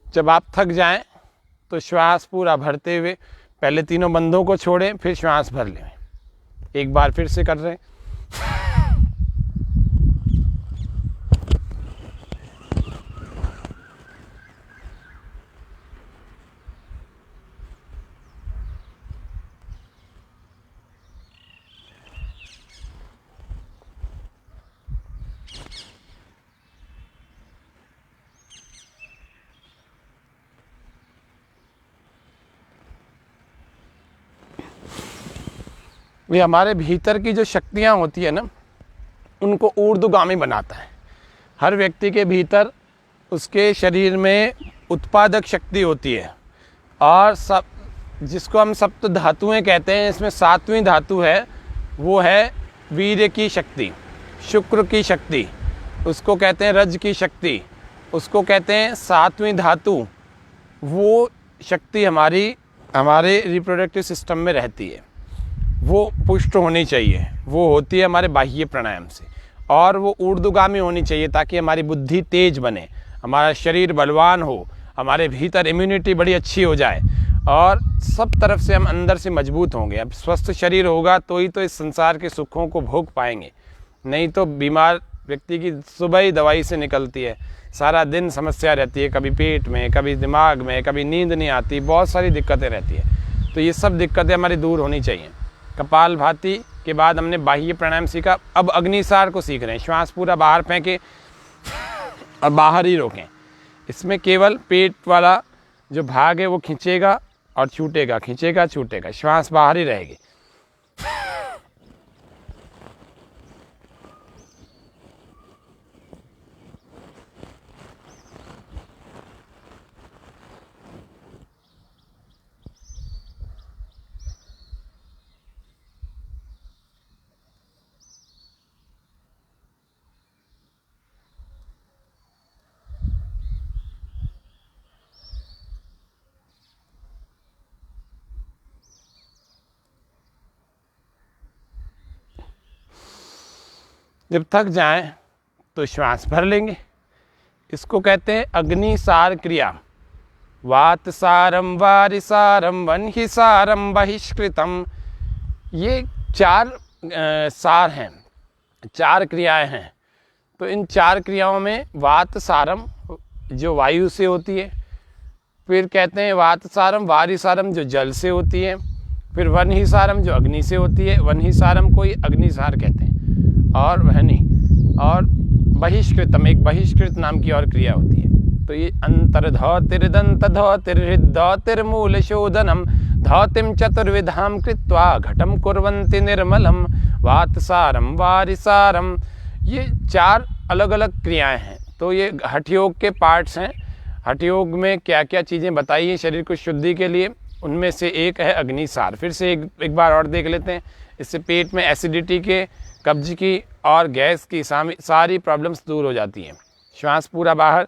जब आप थक जाएं तो श्वास पूरा भरते हुए पहले तीनों बंधों को छोड़ें, फिर श्वास भर लें। एक बार फिर से कर रहे हैं। ये हमारे भीतर की जो शक्तियाँ होती है ना, उनको ऊर्ध्वगामी बनाता है। हर व्यक्ति के भीतर उसके शरीर में उत्पादक शक्ति होती है और सब जिसको हम सप्त धातुएं कहते हैं, इसमें सातवीं धातु है, वो है वीर्य की शक्ति, शुक्र की शक्ति, उसको कहते हैं रज की शक्ति, उसको कहते हैं सातवीं धातु। वो शक्ति हमारे रिप्रोडक्टिव सिस्टम में रहती है, वो पुष्ट होनी चाहिए। वो होती है हमारे बाह्य प्राणायाम से, और वो ऊर्ध्वगामी होनी चाहिए ताकि हमारी बुद्धि तेज बने, हमारा शरीर बलवान हो, हमारे भीतर इम्यूनिटी बड़ी अच्छी हो जाए और सब तरफ से हम अंदर से मजबूत होंगे। अब स्वस्थ शरीर होगा तो ही तो इस संसार के सुखों को भोग पाएंगे, नहीं तो बीमार व्यक्ति की सुबह ही दवाई से निकलती है, सारा दिन समस्या रहती है, कभी पेट में, कभी दिमाग में, कभी नींद नहीं आती, बहुत सारी दिक्कतें रहती है। तो ये सब दिक्कतें हमारी दूर होनी चाहिए। कपालभाति के बाद हमने बाह्य प्राणायाम सीखा, अब अग्निसार को सीख रहे हैं। श्वास पूरा बाहर फेंके और बाहर ही रोकें। इसमें केवल पेट वाला जो भाग है वो खींचेगा और छूटेगा, खींचेगा छूटेगा, श्वास बाहर ही रहेगी। जब थक जाएं तो श्वास भर लेंगे। इसको कहते हैं अग्निसार क्रिया। वातसारम, वारिसारम, वह्निसारम, बहिष्कृतम। ये 4 सार हैं, 4 क्रियाएं हैं। तो इन 4 क्रियाओं में वातसारम जो वायु से होती है, फिर कहते हैं वातसारम, वारिसारम जो जल से होती है, फिर वह्निसारम जो अग्नि से होती है, वह्निसारम को ही अग्निसार कहते हैं, और वहनी, और बहिष्कृतम एक बहिष्कृत नाम की और क्रिया होती है। तो ये अंतर्धौतिर्दंत धौतिर्मूल शोधनम धौतिम चतुर्विधाम कृत्वा घटम कुर्वन्ति निर्मलम वातसारम वारिसारम। ये 4 अलग अलग क्रियाएं हैं, तो ये हठ योग के पार्ट्स हैं। हठ योग में क्या क्या चीज़ें बताई हैं शरीर को शुद्धि के लिए, उनमें से एक है अग्निसार। फिर से एक बार और देख लेते हैं। इससे पेट में एसिडिटी के, कब्ज की और गैस की सारी प्रॉब्लम्स दूर हो जाती हैं। श्वास पूरा बाहर,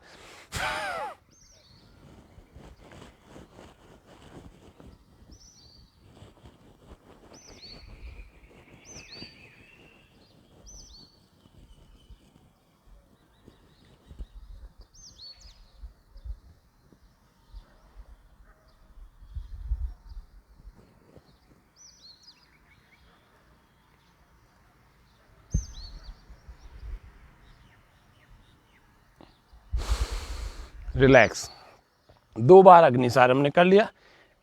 रिलैक्स। 2 बार अग्निसार हमने कर लिया।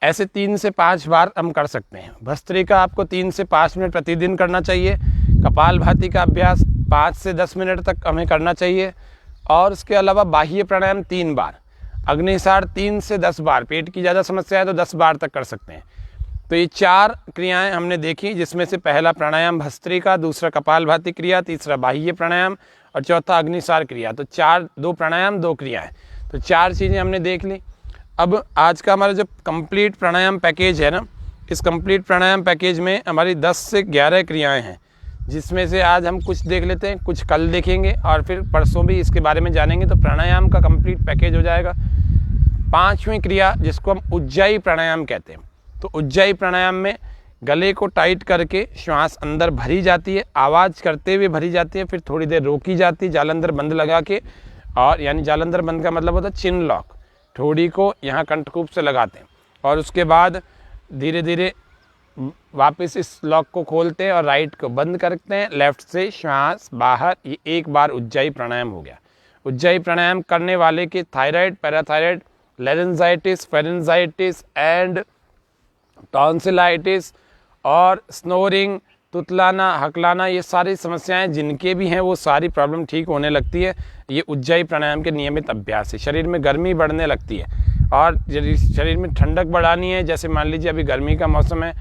ऐसे 3 से 5 बार हम कर सकते हैं। भस्त्रिका आपको 3 से 5 मिनट प्रतिदिन करना चाहिए। कपालभाति का अभ्यास 5 से 10 मिनट तक हमें करना चाहिए। और उसके अलावा बाह्य प्राणायाम 3 बार, अग्निसार 3 से 10 बार। पेट की ज़्यादा समस्या है तो 10 बार तक कर सकते हैं। तो ये 4 क्रियाएं हमने देखी, जिसमें से पहला प्राणायाम भस्त्रिका, दूसरा कपालभाति क्रिया, तीसरा बाह्य प्राणायाम और चौथा अग्निसार क्रिया। तो 2 प्राणायाम 2 क्रियाएं, तो 4 चीज़ें हमने देख ली। अब आज का हमारा जो कंप्लीट प्राणायाम पैकेज है ना, इस कंप्लीट प्राणायाम पैकेज में हमारी 10 से 11 क्रियाएं हैं, जिसमें से आज हम कुछ देख लेते हैं, कुछ कल देखेंगे और फिर परसों भी इसके बारे में जानेंगे। तो प्राणायाम का कंप्लीट पैकेज हो जाएगा। 5वीं क्रिया जिसको हम उज्जाई प्राणायाम कहते हैं। तो उज्जाई प्राणायाम में गले को टाइट करके श्वास अंदर भरी जाती है, आवाज़ करते हुए भरी जाती है, फिर थोड़ी देर रोकी जाती है जालंधर बंद लगा के। और यानी जालंधर बंद का मतलब होता है चिन लॉक। ठोड़ी को यहाँ कंठकूप से लगाते हैं और उसके बाद धीरे धीरे वापस इस लॉक को खोलते हैं और राइट को बंद करते हैं, लेफ्ट से श्वास बाहर। ये 1 बार उज्जाई प्राणायाम हो गया। उज्जाई प्राणायाम करने वाले के thyroid, parathyroid, laryngitis, pharyngitis and tonsillitis और स्नोरिंग, तुतलाना, हकलाना, ये सारी समस्याएं जिनके भी हैं वो सारी प्रॉब्लम ठीक होने लगती है। ये उज्जाई प्राणायाम के नियमित अभ्यास से शरीर में गर्मी बढ़ने लगती है। और शरीर में ठंडक बढ़ानी है, जैसे मान लीजिए अभी गर्मी का मौसम है,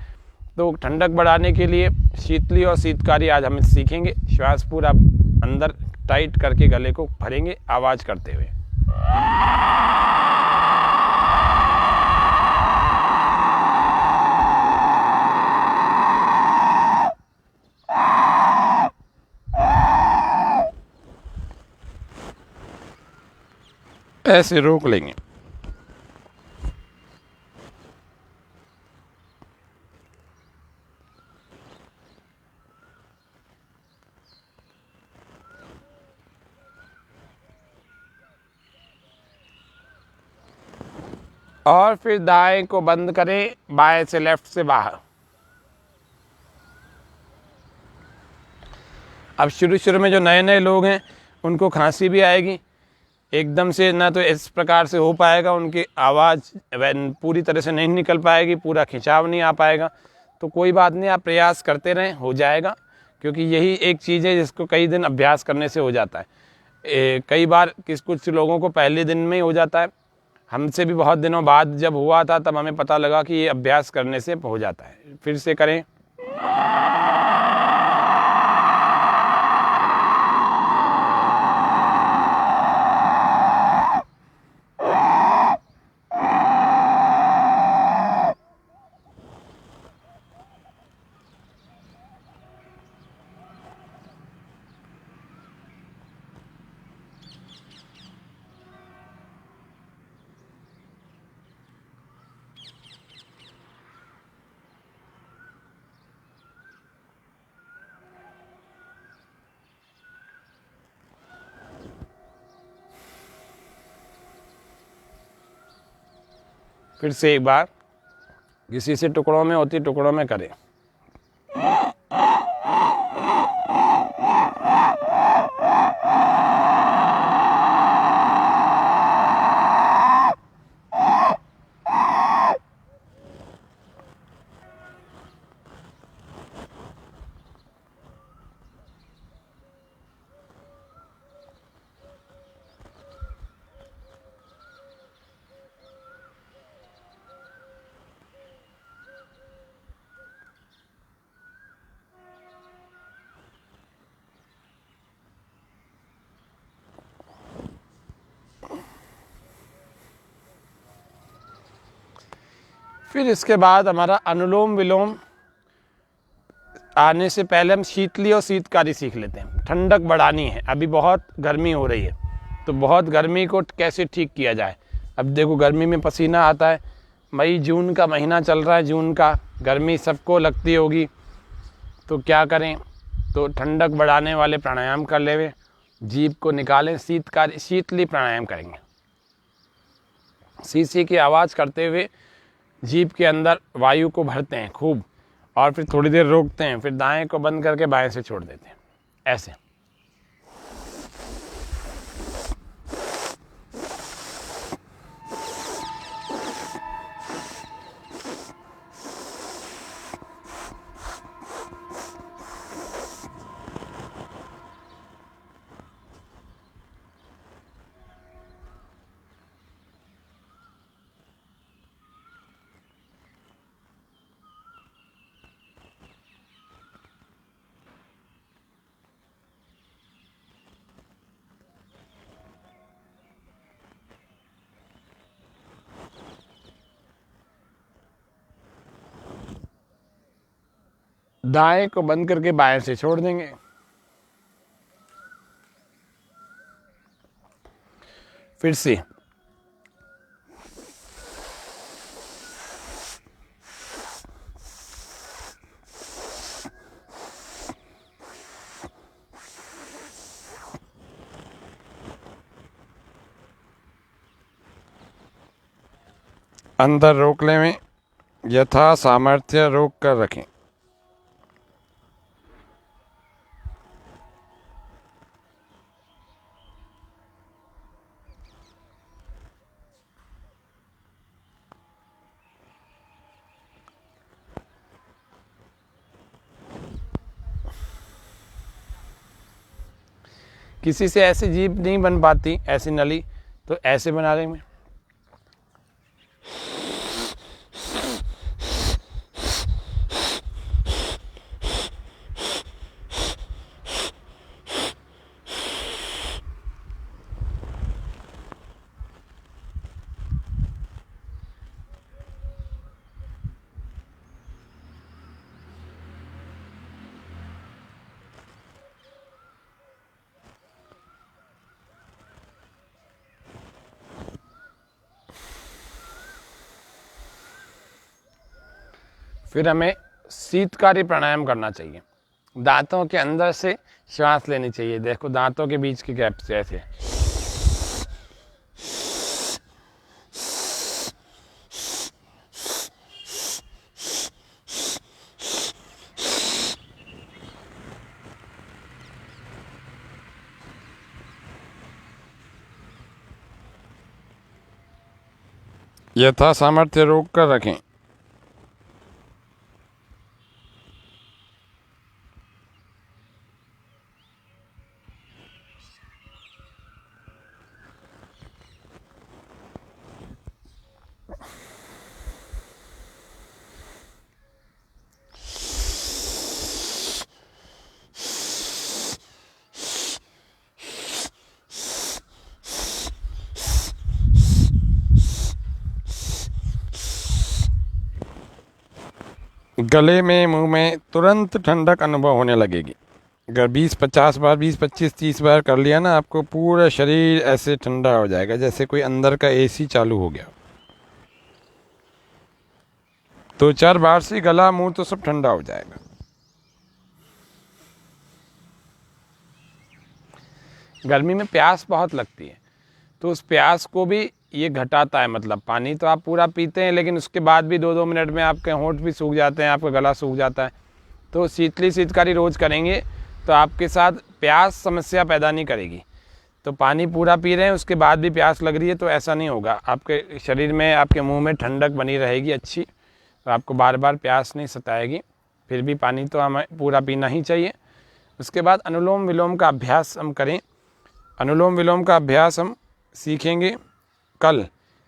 तो ठंडक बढ़ाने के लिए शीतली और शीतकारी आज हम सीखेंगे। श्वास पूरा अंदर टाइट करके गले को भरेंगे आवाज़ करते हुए। ऐसे रोक लेंगे। और फिर दाएं को बंद करें, बाएं से लेफ्ट से बाहर। अब शुरू में जो नए नए लोग हैं उनको खांसी भी आएगी, एकदम से ना तो इस प्रकार से हो पाएगा, उनकी आवाज़ पूरी तरह से नहीं निकल पाएगी, पूरा खिंचाव नहीं आ पाएगा। तो कोई बात नहीं, आप प्रयास करते रहें, हो जाएगा। क्योंकि यही एक चीज़ है जिसको कई दिन अभ्यास करने से हो जाता है। कई बार कुछ लोगों को पहले दिन में ही हो जाता है। हमसे भी बहुत दिनों बाद जब हुआ था तब हमें पता लगा कि ये अभ्यास करने से हो जाता है। फिर से करें। फिर से एक बार, किसी से टुकड़ों में होती टुकड़ों में करें। फिर इसके बाद हमारा अनुलोम विलोम आने से पहले हम शीतली और शीतकारी सीख लेते हैं। ठंडक बढ़ानी है, अभी बहुत गर्मी हो रही है, तो बहुत गर्मी को कैसे ठीक किया जाए। अब देखो गर्मी में पसीना आता है, मई जून का महीना चल रहा है, जून का, गर्मी सबको लगती होगी, तो क्या करें, तो ठंडक बढ़ाने वाले प्राणायाम कर लेवे, जीभ को निकालें, शीतली प्राणायाम करेंगे। शीशी की आवाज़ करते हुए जीभ के अंदर वायु को भरते हैं खूब, और फिर थोड़ी देर रोकते हैं, फिर दाएं को बंद करके बाएं से छोड़ देते हैं, ऐसे। दाएं को बंद करके बाएं से छोड़ देंगे। फिर से अंदर रोक लें, यथा सामर्थ्य रोक कर रखें। किसी से ऐसी जीभ नहीं बन पाती, ऐसी नली, तो ऐसे बना लेंगे। फिर हमें शीतकारी प्राणायाम करना चाहिए। दांतों के अंदर से श्वास लेनी चाहिए, देखो दांतों के बीच के गैप से ऐसे। यथा सामर्थ्य रोक कर रखें। गले में, मुंह में तुरंत ठंडक अनुभव होने लगेगी। अगर 20-50 बार, 20-25-30 बार कर लिया ना, आपको पूरा शरीर ऐसे ठंडा हो जाएगा जैसे कोई अंदर का एसी चालू हो गया। 2-4 बार से गला, मुंह तो सब ठंडा हो जाएगा। गर्मी में प्यास बहुत लगती है, तो उस प्यास को भी ये घटाता है। मतलब पानी तो आप पूरा पीते हैं, लेकिन उसके बाद भी 2-2 मिनट में आपके होंठ भी सूख जाते हैं, आपका गला सूख जाता है। तो शीतली शीतकारी रोज़ करेंगे तो आपके साथ प्यास समस्या पैदा नहीं करेगी। तो पानी पूरा पी रहे हैं, उसके बाद भी प्यास लग रही है, तो ऐसा नहीं होगा। आपके शरीर में, आपके मुँह में ठंडक बनी रहेगी अच्छी, तो आपको बार बार प्यास नहीं सताएगी। फिर भी पानी तो हमें पूरा पीना ही चाहिए। उसके बाद अनुलोम विलोम का अभ्यास हम करें। अनुलोम विलोम का अभ्यास हम सीखेंगे कल,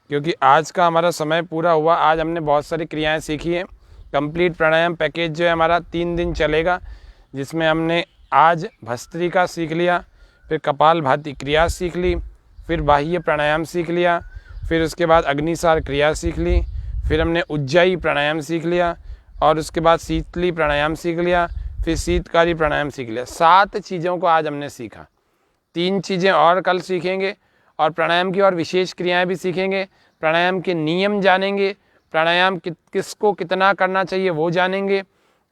क्योंकि आज का हमारा समय पूरा हुआ। आज हमने बहुत सारी क्रियाएं सीखी हैं। कंप्लीट प्राणायाम पैकेज जो है हमारा 3 दिन चलेगा, जिसमें हमने आज भस्त्रिका सीख लिया, फिर कपालभाति क्रिया सीख ली, फिर बाह्य प्राणायाम सीख लिया, फिर उसके बाद अग्निसार क्रिया सीख ली, फिर हमने उज्जाई प्राणायाम सीख लिया, और उसके बाद शीतली प्राणायाम सीख लिया, फिर शीतकारी प्राणायाम सीख लिया। 7 चीज़ों को आज हमने सीखा। 3 चीज़ें और कल सीखेंगे, और प्राणायाम की और विशेष क्रियाएं भी सीखेंगे। प्राणायाम के नियम जानेंगे, प्राणायाम किसको कितना करना चाहिए वो जानेंगे,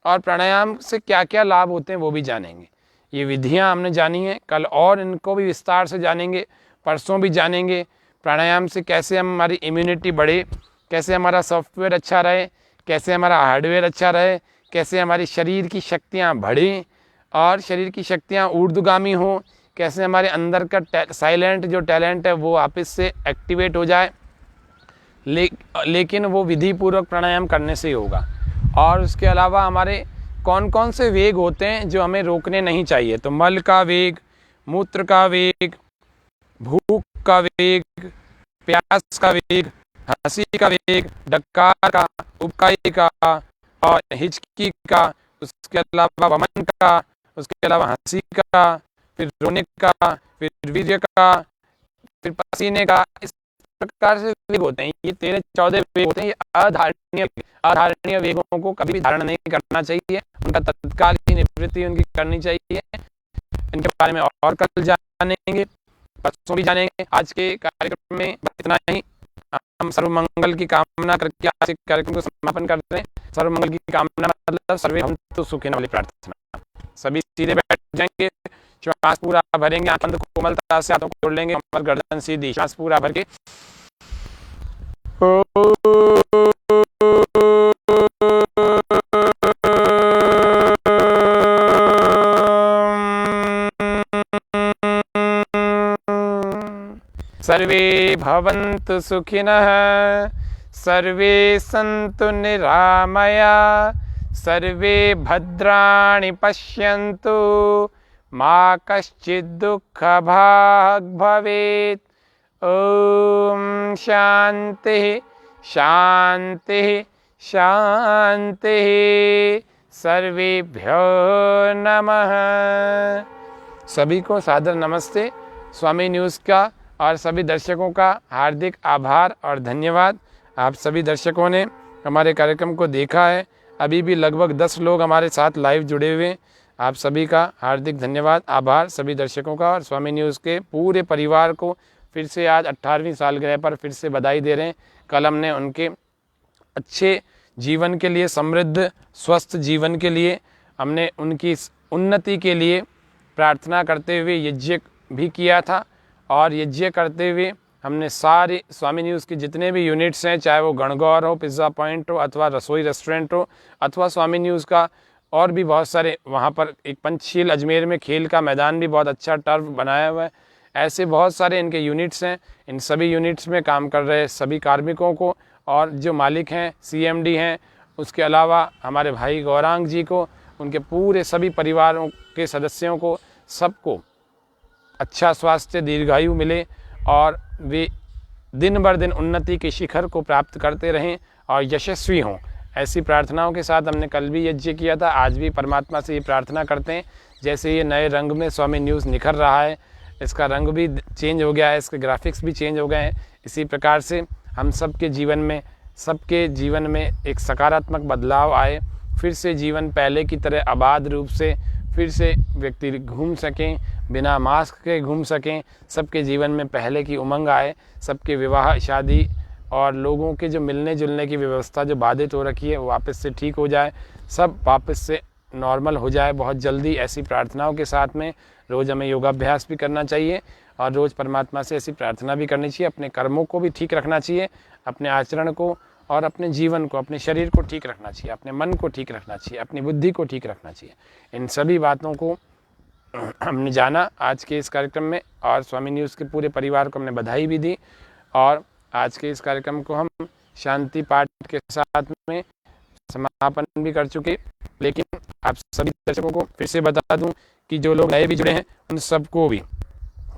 और प्राणायाम से क्या क्या लाभ होते हैं वो भी जानेंगे। ये विधियां हमने जानी हैं, कल और इनको भी विस्तार से जानेंगे, परसों भी जानेंगे। प्राणायाम से कैसे हमारी इम्यूनिटी बढ़े, कैसे हमारा सॉफ्टवेयर अच्छा रहे, कैसे हमारा हार्डवेयर अच्छा रहे, कैसे हमारी शरीर की शक्तियाँ बढ़ें और शरीर की शक्तियाँ ऊर्ध्वगामी हों, कैसे हमारे अंदर का साइलेंट जो टैलेंट है वो वापस से एक्टिवेट हो जाए। लेकिन वो विधि पूर्वक प्राणायाम करने से ही होगा। और उसके अलावा हमारे कौन कौन से वेग होते हैं जो हमें रोकने नहीं चाहिए। तो मल का वेग, मूत्र का वेग, भूख का वेग, प्यास का वेग, हंसी का वेग, डकार का, उबकाई का और हिचकी का, उसके अलावा वमन का, उसके अलावा हंसी का, फिर रोने का, फिर वीर्य का, फिर पसीने का। इस प्रकार से वेग होते हैं। ये 13-14 वेग होते हैं। ये अधारणीय वेगों को कभी भी धारण नहीं करना चाहिए, उनका तत्काल ही निवृत्ति उनकी करनी चाहिए। इनके बारे में और कल जानेंगे, परसों भी जानेंगे। आज के कार्यक्रम में इतना ही। हम सर्वमंगल की कामना करके आज के कार्यक्रम को समापन करते हैं। सर्वमंगल की कामना मतलब सर्वे भवन्तु सुखिनः वाली प्रार्थना। सभी सीधे बैठ जाएंगे, श्वास पूरा भरेंगे, आंख बंद कोमलता से हाथों को जोड़ लेंगे, कमर गर्दन सीधी, श्वास पूरा भर के सर्वे भवन्तु सुखिनः, सर्वे सन्तु निरामया, सर्वे भद्राणि पश्यन्तु, मा कश्चित् दुःखभाग् भवेत्। ओम शांति शांति शांति। सर्वेभ्यो नमः। सभी को सादर नमस्ते। स्वामी न्यूज़ का और सभी दर्शकों का हार्दिक आभार और धन्यवाद। आप सभी दर्शकों ने हमारे कार्यक्रम को देखा है। अभी भी लगभग 10 लोग हमारे साथ लाइव जुड़े हुए। आप सभी का हार्दिक धन्यवाद, आभार सभी दर्शकों का, और स्वामी न्यूज़ के पूरे परिवार को फिर से आज 18वीं सालगिरह पर फिर से बधाई दे रहे हैं। कल हमने उनके अच्छे जीवन के लिए, समृद्ध स्वस्थ जीवन के लिए, हमने उनकी उन्नति के लिए प्रार्थना करते हुए यज्ञ भी किया था। और यज्ञ करते हुए हमने सारे स्वामी न्यूज़ के जितने भी यूनिट्स हैं, चाहे वो गणगौर हो, पिज़्ज़ा पॉइंट हो, अथवा रसोई रेस्टोरेंट हो, अथवा स्वामी न्यूज़ का और भी बहुत सारे, वहाँ पर एक पंचशील अजमेर में खेल का मैदान भी बहुत अच्छा टर्फ बनाया हुआ है। ऐसे बहुत सारे इनके यूनिट्स हैं। इन सभी यूनिट्स में काम कर रहे सभी कार्मिकों को और जो मालिक हैं, CMD हैं, उसके अलावा हमारे भाई गौरांग जी को, उनके पूरे सभी परिवारों के सदस्यों को, सबको अच्छा स्वास्थ्य, दीर्घायु मिले और वे दिन बर दिन उन्नति के शिखर को प्राप्त करते रहें और यशस्वी हों। ऐसी प्रार्थनाओं के साथ हमने कल भी यज्ञ किया था। आज भी परमात्मा से ये प्रार्थना करते हैं, जैसे ये नए रंग में स्वामी न्यूज़ निखर रहा है, इसका रंग भी चेंज हो गया है, इसके ग्राफिक्स भी चेंज हो गए हैं। इसी प्रकार से हम सबके जीवन में एक सकारात्मक बदलाव आए, फिर से जीवन पहले की तरह आबाद रूप से फिर से व्यक्ति घूम सकें, बिना मास्क के घूम सकें, सबके जीवन में पहले की उमंग आए, सबके विवाह, शादी और लोगों के जो मिलने जुलने की व्यवस्था जो बाधित हो रखी है वो वापस से ठीक हो जाए, सब वापस से नॉर्मल हो जाए बहुत जल्दी। ऐसी प्रार्थनाओं के साथ में रोज़ हमें योगाभ्यास भी करना चाहिए और रोज़ परमात्मा से ऐसी प्रार्थना भी करनी चाहिए। अपने कर्मों को भी ठीक रखना चाहिए, अपने आचरण को और अपने जीवन को, अपने शरीर को ठीक रखना चाहिए, अपने मन को ठीक रखना चाहिए, अपनी बुद्धि को ठीक रखना चाहिए। इन सभी बातों को हमने जाना आज के इस कार्यक्रम में, और स्वामी न्यूज़ के पूरे परिवार को हमने बधाई भी दी। और आज के इस कार्यक्रम को हम शांति पाठ के साथ में समापन भी कर चुके। लेकिन आप सभी दर्शकों को फिर से बता दूं कि जो लोग नए भी जुड़े हैं उन सबको भी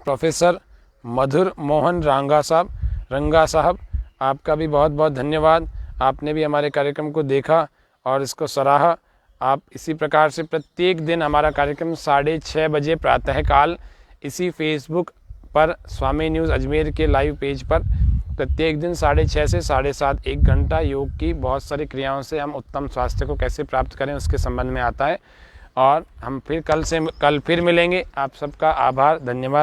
प्रोफेसर मधुर मोहन रंगा साहब, आपका भी बहुत बहुत धन्यवाद। आपने भी हमारे कार्यक्रम को देखा और इसको सराहा। आप इसी प्रकार से प्रत्येक दिन हमारा कार्यक्रम 6:30 बजे प्रातःकाल इसी फेसबुक पर स्वामी न्यूज़ अजमेर के लाइव पेज पर प्रत्येक दिन 6:30 से 7:30 1 घंटा योग की बहुत सारी क्रियाओं से हम उत्तम स्वास्थ्य को कैसे प्राप्त करें उसके संबंध में आता है। और हम फिर कल फिर मिलेंगे। आप सबका आभार, धन्यवाद।